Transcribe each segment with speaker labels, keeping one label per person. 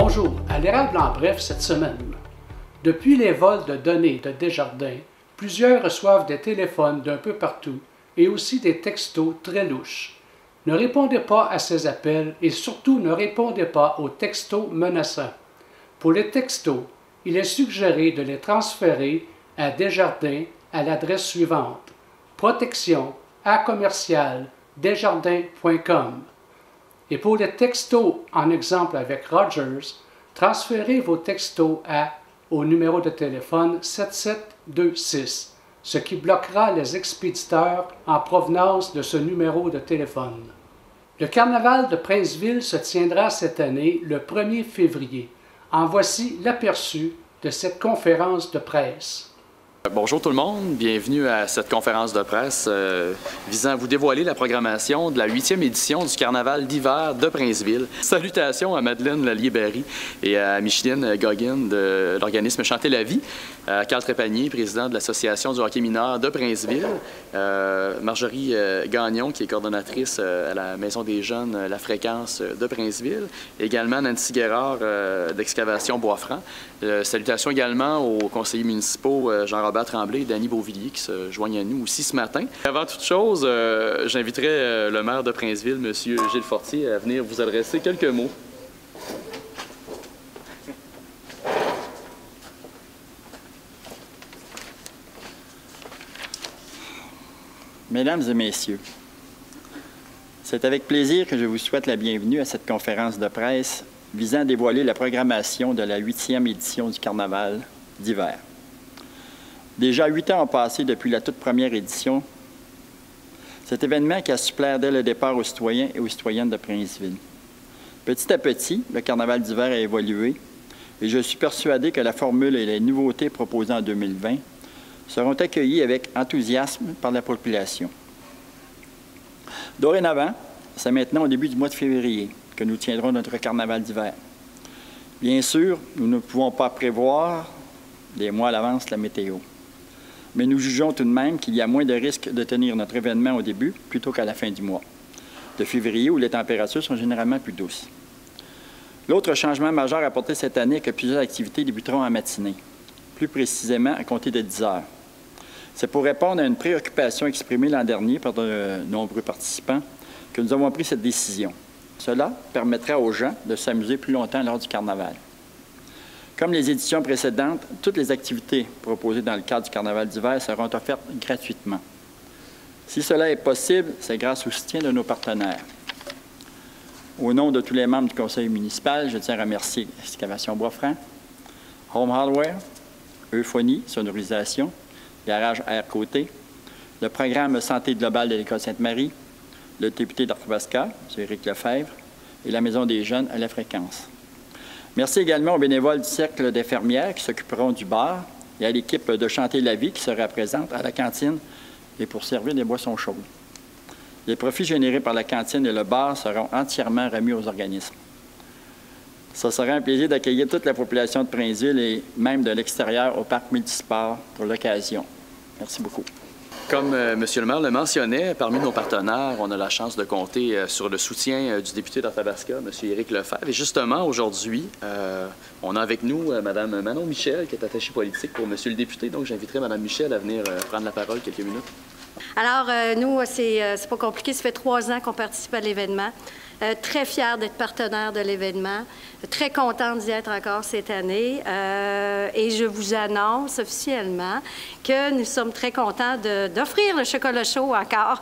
Speaker 1: Bonjour, à l'Érable en bref cette semaine. Depuis les vols de données de Desjardins, plusieurs reçoivent des téléphones d'un peu partout et aussi des textos très louches. Ne répondez pas à ces appels et surtout ne répondez pas aux textos menaçants. Pour les textos, il est suggéré de les transférer à Desjardins à l'adresse suivante: protection@desjardins.com. Et pour les textos, en exemple avec Rogers, transférez vos textos au numéro de téléphone 7726, ce qui bloquera les expéditeurs en provenance de ce numéro de téléphone. Le carnaval de Princeville se tiendra cette année le 1er février. En voici l'aperçu de cette conférence de presse.
Speaker 2: Bonjour tout le monde, bienvenue à cette conférence de presse visant à vous dévoiler la programmation de la 8e édition du Carnaval d'hiver de Princeville. Salutations à Madeleine Lallier-Berry et à Micheline Goggin de l'organisme Chanter la vie, à Carl Trépanier, président de l'Association du hockey mineur de Princeville, Marjorie Gagnon, qui est coordonnatrice à la Maison des jeunes La Fréquence de Princeville, et également Nancy Guérard d'Excavation Boisfranc. Salutations également aux conseillers municipaux Jean-Robert Tremblay et Danny Beauvillier qui se joignent à nous aussi ce matin. Avant toute chose, j'inviterai le maire de Princeville, M. Gilles Fortier, à venir vous adresser quelques mots.
Speaker 3: Mesdames et messieurs, c'est avec plaisir que je vous souhaite la bienvenue à cette conférence de presse visant à dévoiler la programmation de la 8e édition du Carnaval d'hiver. Déjà 8 ans ont passé depuis la toute première édition. Cet événement qui a su plaire dès le départ aux citoyens et aux citoyennes de Princeville. Petit à petit, le Carnaval d'hiver a évolué et je suis persuadé que la formule et les nouveautés proposées en 2020 seront accueillies avec enthousiasme par la population. Dorénavant, c'est maintenant au début du mois de février que nous tiendrons notre Carnaval d'hiver. Bien sûr, nous ne pouvons pas prévoir des mois à l'avance la météo. Mais nous jugeons tout de même qu'il y a moins de risques de tenir notre événement au début plutôt qu'à la fin du mois de février où les températures sont généralement plus douces. L'autre changement majeur apporté cette année est que plusieurs activités débuteront en matinée, plus précisément à compter de 10 heures. C'est pour répondre à une préoccupation exprimée l'an dernier par de nombreux participants que nous avons pris cette décision. Cela permettra aux gens de s'amuser plus longtemps lors du Carnaval. Comme les éditions précédentes, toutes les activités proposées dans le cadre du Carnaval d'hiver seront offertes gratuitement. Si cela est possible, c'est grâce au soutien de nos partenaires. Au nom de tous les membres du conseil municipal, je tiens à remercier Excavation Boisfranc, Home Hardware, Euphonie, Sonorisation, Garage Air Côté, le programme Santé globale de l'École Sainte-Marie, le député d'Arthabasca, M. Éric Lefebvre, et la Maison des jeunes à La Fréquence. Merci également aux bénévoles du Cercle d'infirmières qui s'occuperont du bar et à l'équipe de Chanter la vie qui sera présente à la cantine et pour servir des boissons chaudes. Les profits générés par la cantine et le bar seront entièrement remis aux organismes. Ce sera un plaisir d'accueillir toute la population de Princeville et même de l'extérieur au parc multisport pour l'occasion. Merci beaucoup.
Speaker 2: Comme M. le maire le mentionnait, parmi nos partenaires, on a la chance de compter sur le soutien du député d'Arthabasca, M. Éric Lefebvre. Et justement, aujourd'hui, on a avec nous Mme Manon Michel, qui est attachée politique pour M. le député. Donc, j'inviterai Mme Michel à venir prendre la parole quelques minutes.
Speaker 4: Alors, nous, c'est pas compliqué. Ça fait 3 ans qu'on participe à l'événement. Très fiers d'être partenaire de l'événement. Très contente d'y être encore cette année. Et je vous annonce officiellement que nous sommes très contents d'offrir le chocolat chaud encore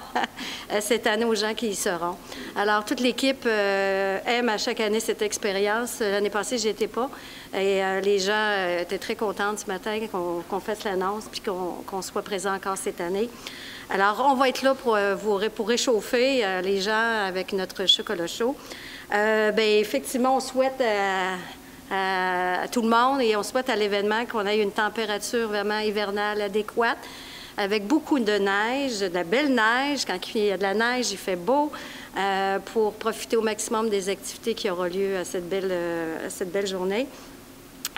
Speaker 4: cette année aux gens qui y seront. Alors, toute l'équipe aime à chaque année cette expérience. L'année passée, j'y étais pas. Et les gens étaient très contents ce matin qu'on fasse l'annonce puis qu'on soit présent encore cette année. Alors, on va être là pour réchauffer les gens avec notre chocolat chaud. Bien, effectivement, on souhaite à tout le monde et on souhaite à l'événement qu'on ait une température vraiment hivernale adéquate avec beaucoup de neige, de la belle neige. Quand il y a de la neige, il fait beau pour profiter au maximum des activités qui auront lieu à cette belle journée.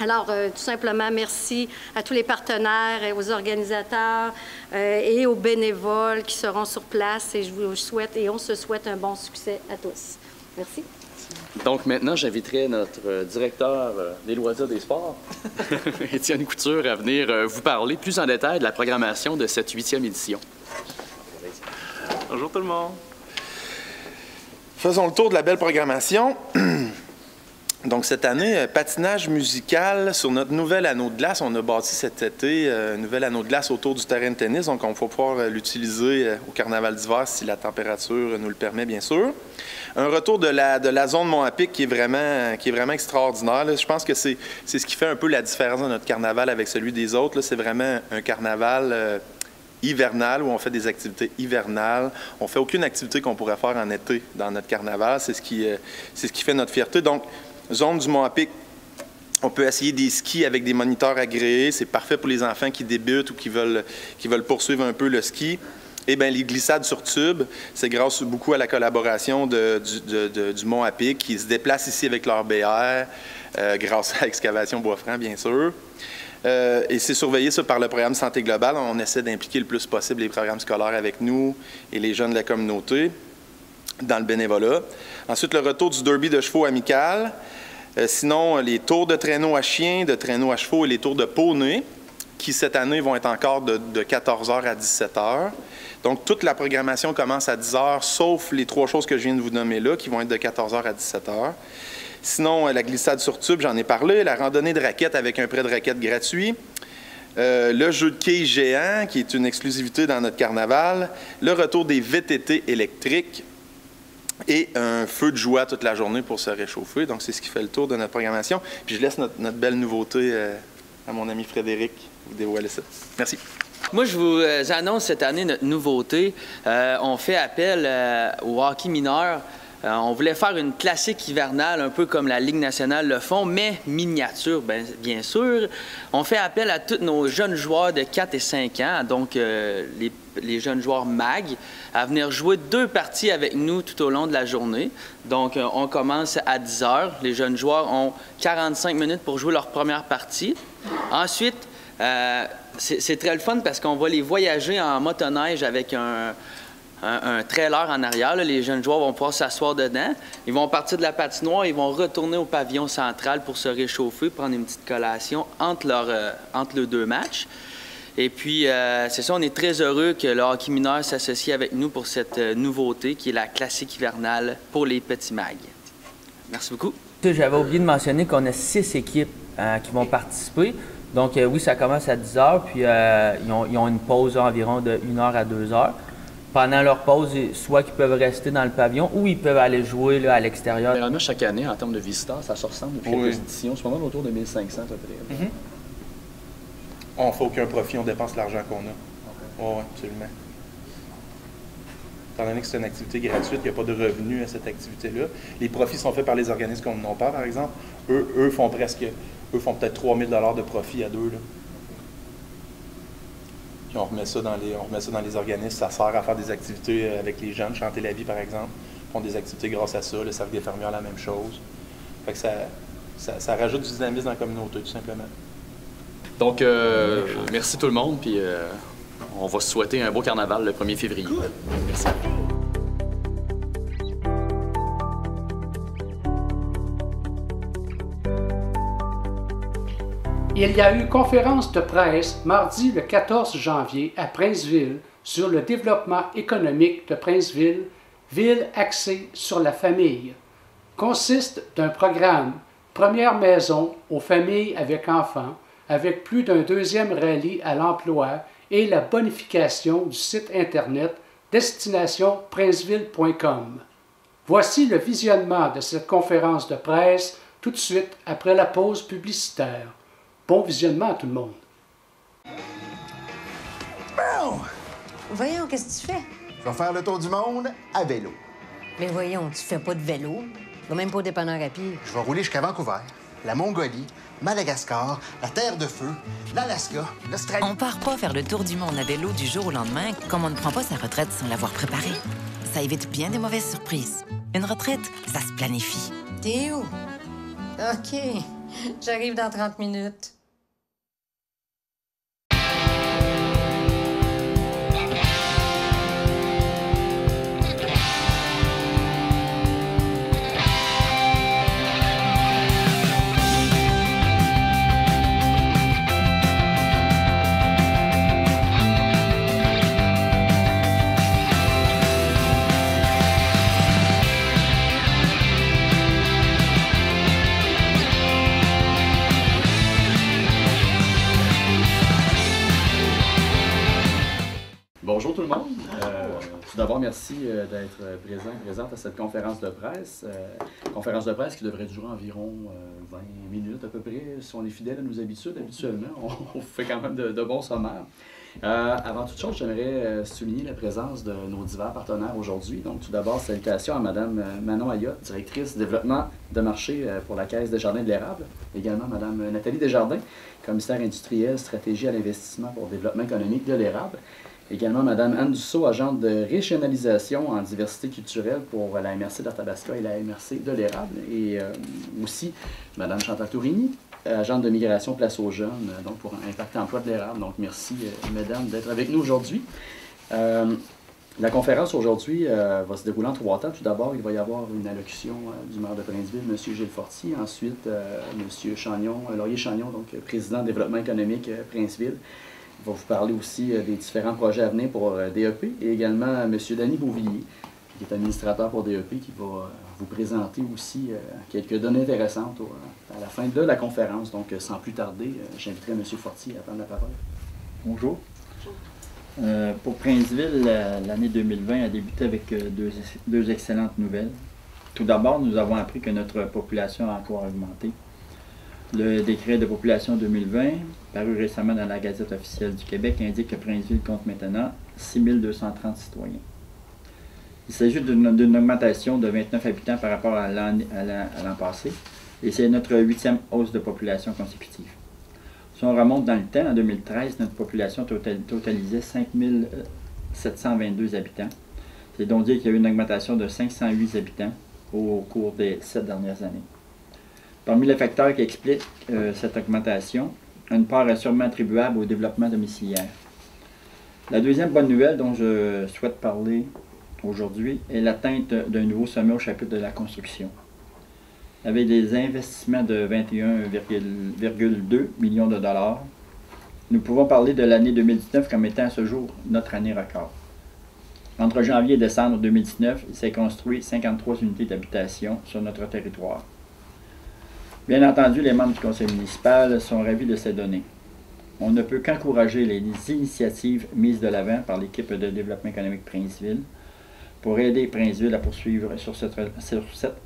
Speaker 4: Alors, tout simplement, merci à tous les partenaires et aux organisateurs et aux bénévoles qui seront sur place et je vous souhaite et on se souhaite un bon succès à tous. Merci.
Speaker 2: Donc maintenant, j'inviterai notre directeur des loisirs des sports, Étienne Couture, à venir vous parler plus en détail de la programmation de cette 8e édition.
Speaker 5: Bonjour tout le monde.
Speaker 6: Faisons le tour de la belle programmation. Donc, cette année, patinage musical sur notre nouvel anneau de glace. On a bâti cet été un nouvel anneau de glace autour du terrain de tennis. Donc, on va pouvoir l'utiliser au carnaval d'hiver si la température nous le permet, bien sûr. Un retour de la zone Mont-à-Pic qui est vraiment extraordinaire. Là. Je pense que c'est ce qui fait un peu la différence de notre carnaval avec celui des autres. C'est vraiment un carnaval hivernal où on fait des activités hivernales. On ne fait aucune activité qu'on pourrait faire en été dans notre carnaval. C'est ce qui fait notre fierté. Donc, zone du Mont-à-Pic, on peut essayer des skis avec des moniteurs agréés. C'est parfait pour les enfants qui débutent ou qui veulent poursuivre un peu le ski. Et bien, les glissades sur tube, c'est grâce beaucoup à la collaboration du Mont-à-Pic qui se déplacent ici avec leur BR, grâce à Excavation Bois-Franc, bien sûr. Et c'est surveillé ça par le programme Santé Globale. On essaie d'impliquer le plus possible les programmes scolaires avec nous et les jeunes de la communauté dans le bénévolat. Ensuite, le retour du derby de chevaux amical. Sinon, les tours de traîneau à chiens, de traîneau à chevaux et les tours de poney, qui cette année vont être encore de 14h à 17h. Donc, toute la programmation commence à 10h, sauf les 3 choses que je viens de vous nommer là, qui vont être de 14h à 17h. Sinon, la glissade sur tube, j'en ai parlé, la randonnée de raquettes avec un prêt de raquettes gratuit, le jeu de quilles géant, qui est une exclusivité dans notre carnaval, le retour des VTT électriques, et un feu de joie toute la journée pour se réchauffer. Donc, c'est ce qui fait le tour de notre programmation. Puis, je laisse notre belle nouveauté à mon ami Frédéric vous dévoiler ça. Merci.
Speaker 7: Moi, je vous annonce cette année notre nouveauté. On fait appel au hockey mineur. On voulait faire une classique hivernale, un peu comme la Ligue nationale le font, mais miniature, bien sûr. On fait appel à tous nos jeunes joueurs de 4 et 5 ans, donc les jeunes joueurs MAG, à venir jouer 2 parties avec nous tout au long de la journée. Donc, on commence à 10 h. Les jeunes joueurs ont 45 minutes pour jouer leur première partie. Ensuite, c'est très le fun parce qu'on va les voyager en motoneige avec un trailer en arrière. Là. Les jeunes joueurs vont pouvoir s'asseoir dedans. Ils vont partir de la patinoire, ils vont retourner au pavillon central pour se réchauffer, prendre une petite collation entre les 2 matchs. Et puis, c'est ça, on est très heureux que le hockey mineur s'associe avec nous pour cette nouveauté qui est la classique hivernale pour les petits mags. Merci beaucoup.
Speaker 8: J'avais oublié de mentionner qu'on a 6 équipes qui vont participer. Donc, oui, ça commence à 10 h, puis ils ont une pause environ de 1 h à 2 h. Pendant leur pause, soit qu'ils peuvent rester dans le pavillon ou ils peuvent aller jouer là, à l'extérieur.
Speaker 2: Généralement, chaque année, en termes de visiteurs, ça se ressemble depuis quelques éditions. C'est pas mal autour de 1500 à peu près.
Speaker 6: On ne fait aucun profit, on dépense l'argent qu'on a. Oui, absolument. Étant donné que c'est une activité gratuite, il n'y a pas de revenus à cette activité-là. Les profits sont faits par les organismes communautaires, par exemple. Eux font peut-être 3 000 $ de profit à 2. Là. Puis on remet ça dans les organismes. Ça sert à faire des activités avec les jeunes, Chanter la vie, par exemple. Ils font des activités grâce à ça. Le Cercle des fermières, la même chose. Fait que ça rajoute du dynamisme dans la communauté, tout simplement.
Speaker 2: Donc, merci tout le monde, puis on va se souhaiter un beau carnaval le 1er février. Cool. Merci.
Speaker 1: Il y a eu conférence de presse mardi le 14 janvier à Princeville sur le développement économique de Princeville, ville axée sur la famille. Consiste d'un programme Première maison aux familles avec enfants, avec plus d'un 2e rallye à l'emploi et la bonification du site Internet destinationprinceville.com. Voici le visionnement de cette conférence de presse tout de suite après la pause publicitaire. Bon visionnement à tout le monde.
Speaker 9: Bon.
Speaker 10: Voyons, qu'est-ce que tu fais?
Speaker 9: Je vais faire le tour du monde à vélo.
Speaker 10: Mais voyons, tu fais pas de vélo. Tu vas même pas au dépanneur à pied.
Speaker 9: Je vais rouler jusqu'à Vancouver, la Mongolie, Madagascar, la Terre de Feu, l'Alaska, l'Australie.
Speaker 11: On part pas faire le tour du monde à vélo du jour au lendemain comme on ne prend pas sa retraite sans l'avoir préparée. Ça évite bien des mauvaises surprises. Une retraite, ça se planifie.
Speaker 10: T'es où? OK. J'arrive dans 30 minutes.
Speaker 2: d'abord, merci d'être présente à cette conférence de presse. Conférence de presse qui devrait durer environ 20 minutes à peu près, si on est fidèle à nos habitudes. Habituellement, on fait quand même de bons sommaires. Avant toute chose, j'aimerais souligner la présence de nos divers partenaires aujourd'hui. Donc, tout d'abord, salutations à Mme Manon Ayotte, directrice développement de marché pour la Caisse des Jardins de l'Érable. Également, Mme Nathalie Desjardins, commissaire industriel, stratégie à l'investissement pour le développement économique de l'Érable. Également, Mme Anne Dussault, agente de régionalisation en diversité culturelle pour la MRC d'Arthabasca et la MRC de l'Érable. Et aussi, Mme Chantal Tourigny, agente de migration Place aux Jeunes, donc pour Impact Emploi de l'Érable. Donc, merci, mesdames, d'être avec nous aujourd'hui. La conférence aujourd'hui va se dérouler en 3 temps. Tout d'abord, il va y avoir une allocution du maire de Princeville, M. Gilles Fortier. Ensuite, M. Chagnon, Laurier Chagnon, donc président développement économique Princeville. Il va vous parler aussi des différents projets à venir pour DEP. Et également M. Danny Beauvillier, qui est administrateur pour DEP, qui va vous présenter aussi quelques données intéressantes à la fin de la conférence. Donc, sans plus tarder, j'inviterai M. Fortier à prendre la parole.
Speaker 3: Bonjour. Pour Princeville, l'année 2020 a débuté avec deux excellentes nouvelles. Tout d'abord, nous avons appris que notre population a encore augmenté. Le décret de population 2020, paru récemment dans la Gazette officielle du Québec, indique que Princeville compte maintenant 6 230 citoyens. Il s'agit d'une augmentation de 29 habitants par rapport à l'an passé, et c'est notre 8e hausse de population consécutive. Si on remonte dans le temps, en 2013, notre population totalisait 5 722 habitants. C'est donc dire qu'il y a eu une augmentation de 508 habitants au cours des 7 dernières années. Parmi les facteurs qui expliquent cette augmentation, une part est sûrement attribuable au développement domiciliaire. La deuxième bonne nouvelle dont je souhaite parler aujourd'hui est l'atteinte d'un nouveau sommet au chapitre de la construction. Avec des investissements de 21,2 millions de dollars, nous pouvons parler de l'année 2019 comme étant à ce jour notre année record. Entre janvier et décembre 2019, il s'est construit 53 unités d'habitation sur notre territoire. Bien entendu, les membres du conseil municipal sont ravis de ces données. On ne peut qu'encourager les initiatives mises de l'avant par l'équipe de développement économique Princeville pour aider Princeville à poursuivre sur cette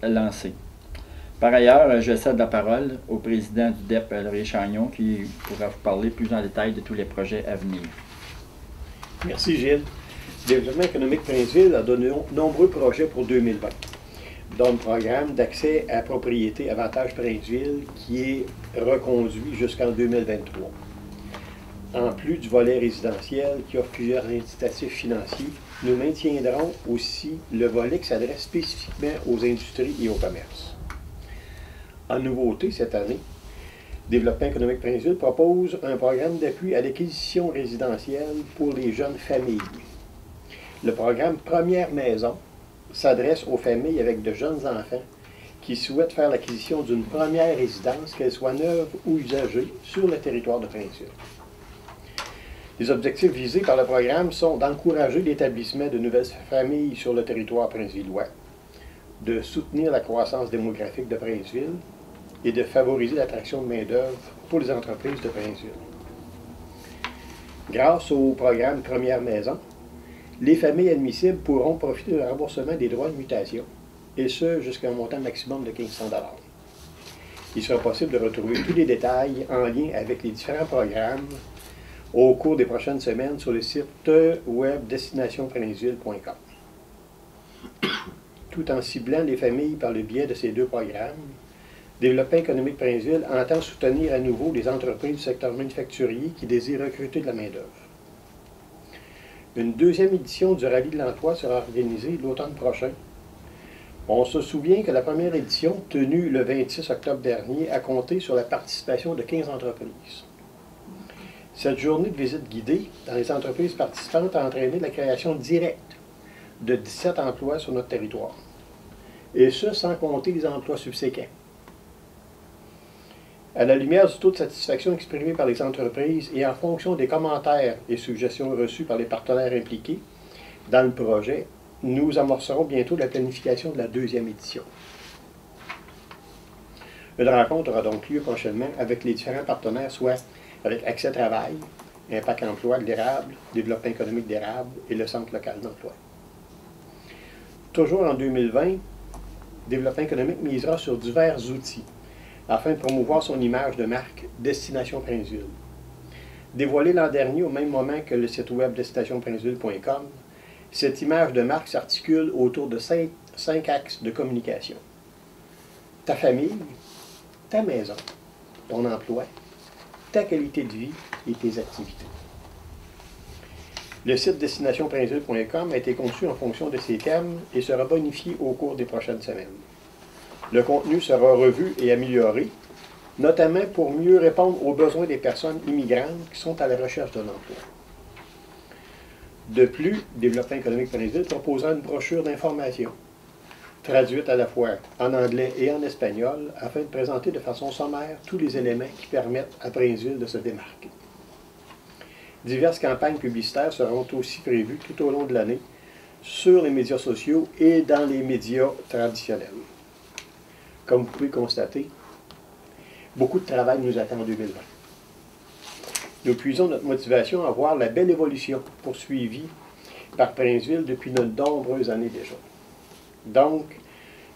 Speaker 3: lancée. Par ailleurs, je cède la parole au président du DEP, Laurier Chagnon, qui pourra vous parler plus en détail de tous les projets à venir.
Speaker 5: Merci Gilles. Le développement économique Princeville a donné nombreux projets pour 2020. Dont le programme d'accès à la propriété Avantage Princeville qui est reconduit jusqu'en 2023. En plus du volet résidentiel qui offre plusieurs incitatifs financiers, nous maintiendrons aussi le volet qui s'adresse spécifiquement aux industries et au commerce. En nouveauté cette année, Développement économique Princeville propose un programme d'appui à l'acquisition résidentielle pour les jeunes familles. Le programme Première Maison s'adresse aux familles avec de jeunes enfants qui souhaitent faire l'acquisition d'une première résidence, qu'elle soit neuve ou usagée, sur le territoire de Princeville. Les objectifs visés par le programme sont d'encourager l'établissement de nouvelles familles sur le territoire princeville-ouest, de soutenir la croissance démographique de Princeville et de favoriser l'attraction de main-d'œuvre pour les entreprises de Princeville. Grâce au programme Première Maison, les familles admissibles pourront profiter du remboursement des droits de mutation, et ce jusqu'à un montant maximum de 1 500 $. Il sera possible de retrouver tous les détails en lien avec les différents programmes au cours des prochaines semaines sur le site web destinationprinceville.com. Tout en ciblant les familles par le biais de ces deux programmes, Développement économique Princeville entend soutenir à nouveau les entreprises du secteur manufacturier qui désirent recruter de la main-d'œuvre. Une deuxième édition du Rallye de l'emploi sera organisée l'automne prochain. On se souvient que la première édition, tenue le 26 octobre dernier, a compté sur la participation de 15 entreprises. Cette journée de visite guidée dans les entreprises participantes a entraîné la création directe de 17 emplois sur notre territoire, et ce sans compter les emplois subséquents. À la lumière du taux de satisfaction exprimé par les entreprises et en fonction des commentaires et suggestions reçus par les partenaires impliqués dans le projet, nous amorcerons bientôt la planification de la deuxième édition. Une rencontre aura donc lieu prochainement avec les différents partenaires, soit avec Accès Travail, Impact Emploi de l'Érable, Développement économique d'Érable et le Centre local d'emploi. Toujours en 2020, Développement économique misera sur divers outils afin de promouvoir son image de marque Destination Princeville. Dévoilée l'an dernier au même moment que le site web destinationprinceville.com, cette image de marque s'articule autour de 5 axes de communication. Ta famille, ta maison, ton emploi, ta qualité de vie et tes activités. Le site destinationprinceville.com a été conçu en fonction de ces thèmes et sera bonifié au cours des prochaines semaines. Le contenu sera revu et amélioré, notamment pour mieux répondre aux besoins des personnes immigrantes qui sont à la recherche d'un emploi. De plus, Développement économique Princeville proposera une brochure d'information, traduite à la fois en anglais et en espagnol, afin de présenter de façon sommaire tous les éléments qui permettent à Princeville de se démarquer. Diverses campagnes publicitaires seront aussi prévues tout au long de l'année sur les médias sociaux et dans les médias traditionnels. Comme vous pouvez constater, beaucoup de travail nous attend en 2020. Nous puisons notre motivation à voir la belle évolution poursuivie par Princeville depuis de nombreuses années déjà. Donc,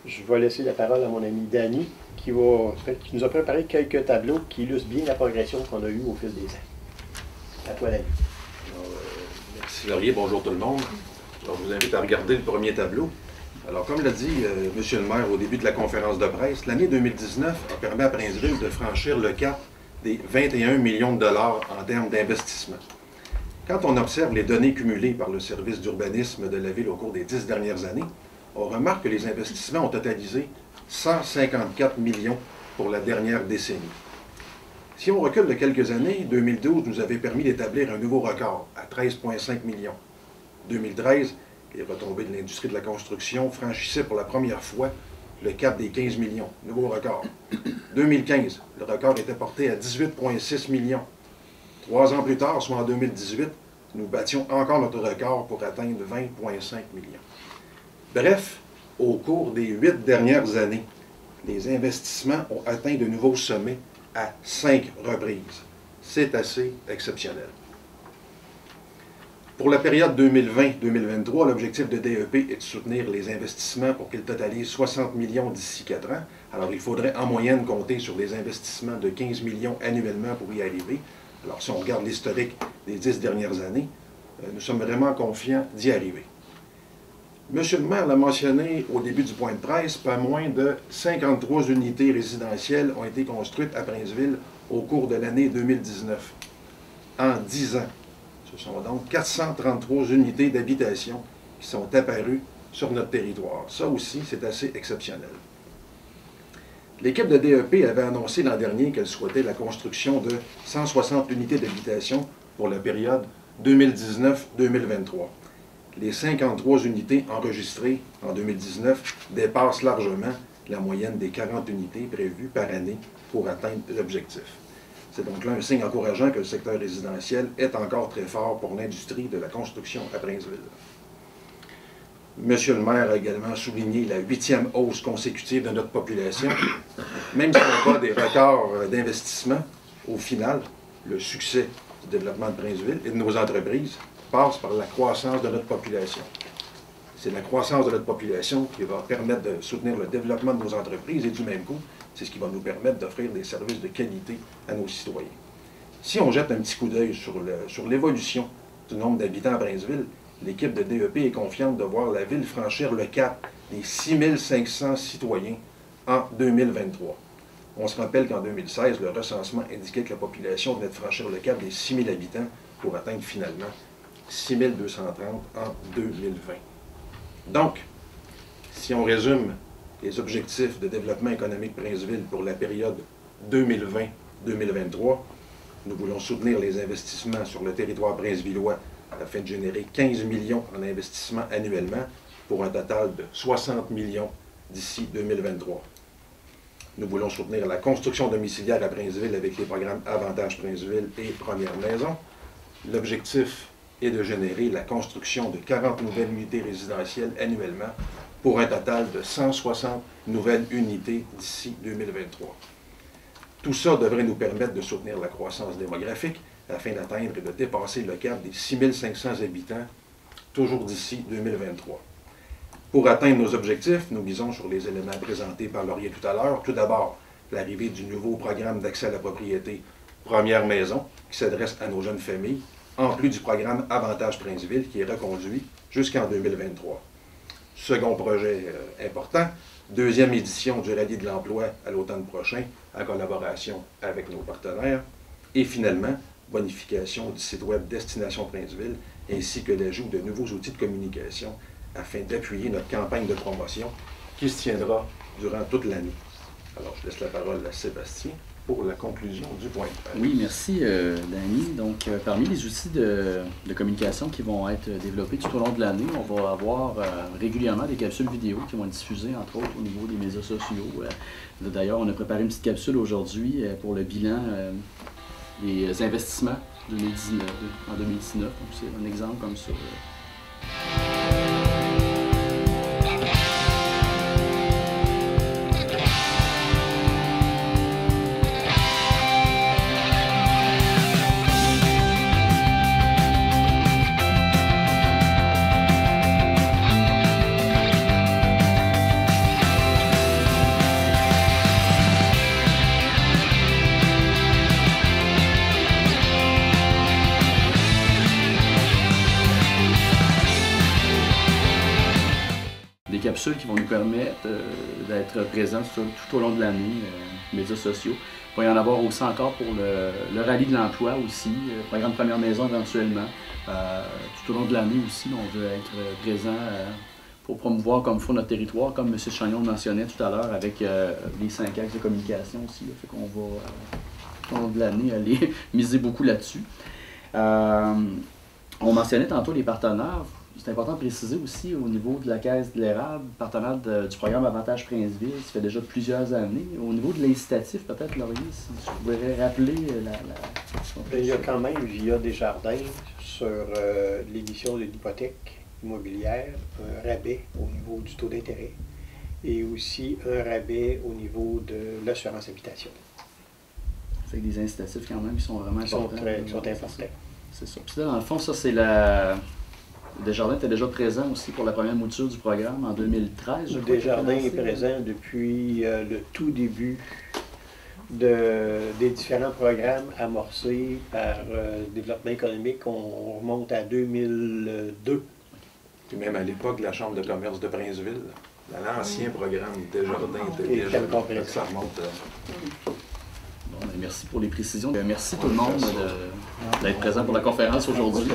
Speaker 5: je vais laisser la parole à mon ami Danny qui nous a préparé quelques tableaux qui illustrent bien la progression qu'on a eue au fil des ans. À toi, Danny.
Speaker 12: Merci Laurier, bonjour tout le monde. Alors, je vous invite à regarder le premier tableau. Alors, comme l'a dit M. le maire au début de la conférence de presse, l'année 2019 a permis à Princeville de franchir le cap des 21 millions de dollars en termes d'investissement. Quand on observe les données cumulées par le service d'urbanisme de la Ville au cours des 10 dernières années, on remarque que les investissements ont totalisé 154 millions pour la dernière décennie. Si on recule de quelques années, 2012 nous avait permis d'établir un nouveau record à 13,5 millions. 2013, les retombées de l'industrie de la construction franchissaient pour la première fois le cap des 15 millions, nouveau record. 2015, le record était porté à 18,6 millions. 3 ans plus tard, soit en 2018, nous battions encore notre record pour atteindre 20,5 millions. Bref, au cours des 8 dernières années, les investissements ont atteint de nouveaux sommets à 5 reprises. C'est assez exceptionnel. Pour la période 2020-2023, l'objectif de DEP est de soutenir les investissements pour qu'ils totalisent 60 millions d'ici 4 ans. Alors, il faudrait en moyenne compter sur des investissements de 15 millions annuellement pour y arriver. Alors, si on regarde l'historique des 10 dernières années, nous sommes vraiment confiants d'y arriver. Monsieur le maire l'a mentionné au début du point de presse, pas moins de 53 unités résidentielles ont été construites à Princeville au cours de l'année 2019. En 10 ans, ce sont donc 433 unités d'habitation qui sont apparues sur notre territoire. Ça aussi, c'est assez exceptionnel. L'équipe de DEP avait annoncé l'an dernier qu'elle souhaitait la construction de 160 unités d'habitation pour la période 2019-2023. Les 53 unités enregistrées en 2019 dépassent largement la moyenne des 40 unités prévues par année pour atteindre l'objectif. C'est donc là un signe encourageant que le secteur résidentiel est encore très fort pour l'industrie de la construction à Princeville. Monsieur le maire a également souligné la 8e hausse consécutive de notre population. Même si on bat des records d'investissement, au final, le succès du développement de Princeville et de nos entreprises passe par la croissance de notre population. C'est la croissance de notre population qui va permettre de soutenir le développement de nos entreprises et du même coup, c'est ce qui va nous permettre d'offrir des services de qualité à nos citoyens. Si on jette un petit coup d'œil sur l'évolution du nombre d'habitants à Princeville, l'équipe de DEP est confiante de voir la ville franchir le cap des 6500 citoyens en 2023. On se rappelle qu'en 2016, le recensement indiquait que la population venait de franchir le cap des 6000 habitants pour atteindre finalement 6230 en 2020. Donc, si on résume les objectifs de développement économique Princeville pour la période 2020-2023, nous voulons soutenir les investissements sur le territoire princevillois afin de générer 15 millions en investissement annuellement pour un total de 60 millions d'ici 2023. Nous voulons soutenir la construction domiciliaire à Princeville avec les programmes Avantage Princeville et Première Maison. L'objectif est de générer la construction de 40 nouvelles unités résidentielles annuellement pour un total de 160 nouvelles unités d'ici 2023. Tout ça devrait nous permettre de soutenir la croissance démographique afin d'atteindre et de dépasser le cap des 6500 habitants, toujours d'ici 2023. Pour atteindre nos objectifs, nous misons sur les éléments présentés par Laurier tout à l'heure. Tout d'abord, l'arrivée du nouveau programme d'accès à la propriété Première Maison, qui s'adresse à nos jeunes familles, en plus du programme Avantage Princeville, qui est reconduit jusqu'en 2023. Second projet important, deuxième édition du Rallye de l'emploi à l'automne prochain, en collaboration avec nos partenaires. Et finalement, bonification du site web Destination Princeville, ainsi que l'ajout de nouveaux outils de communication afin d'appuyer notre campagne de promotion qui se tiendra durant toute l'année. Alors, je laisse la parole à Sébastien pour la conclusion du point de presse.
Speaker 2: Oui, merci, Danny. Donc, parmi les outils de communication qui vont être développés tout au long de l'année, on va avoir régulièrement des capsules vidéo qui vont être diffusées, entre autres, au niveau des médias sociaux. D'ailleurs, on a préparé une petite capsule aujourd'hui pour le bilan des investissements en 2019. Donc, c'est un exemple comme ça. Des capsules qui vont nous permettre d'être présents tout au long de l'année, médias sociaux. Il va y en avoir aussi encore pour le rallye de l'emploi aussi, programme Première Maison éventuellement. Tout au long de l'année aussi, on veut être présent pour promouvoir comme il faut notre territoire, comme M. Chagnon le mentionnait tout à l'heure, avec les 5 axes de communication aussi. Là, fait qu'on va, tout au long de l'année, aller miser beaucoup là-dessus. On mentionnait tantôt les partenaires. C'est important de préciser aussi au niveau de la Caisse de l'érable, partenaire du programme Avantage Princeville, ça fait déjà plusieurs années. Au niveau de l'incitatif, peut-être, Laurier, si tu pourrais rappeler
Speaker 5: Il y a quand même, via Desjardins, sur l'émission de l'hypothèque immobilière, un rabais au niveau du taux d'intérêt et aussi un rabais au niveau de l'assurance habitation.
Speaker 2: C'est des incitatifs quand même qui sont vraiment importants.
Speaker 5: Qui sont importants.
Speaker 2: C'est ça. Puis là, dans le fond, ça, c'est la... Desjardins était déjà présent aussi pour la première mouture du programme en 2013, je crois.
Speaker 5: Desjardins est présent depuis le tout début des différents programmes amorcés par Développement économique. On remonte à 2002.
Speaker 12: Puis même à l'époque, la Chambre de commerce de Princeville, l'ancien programme Desjardins était déjà présent. Ça remonte.
Speaker 2: Bon, ben, merci pour les précisions. Merci tout le monde d'être présent pour la conférence aujourd'hui.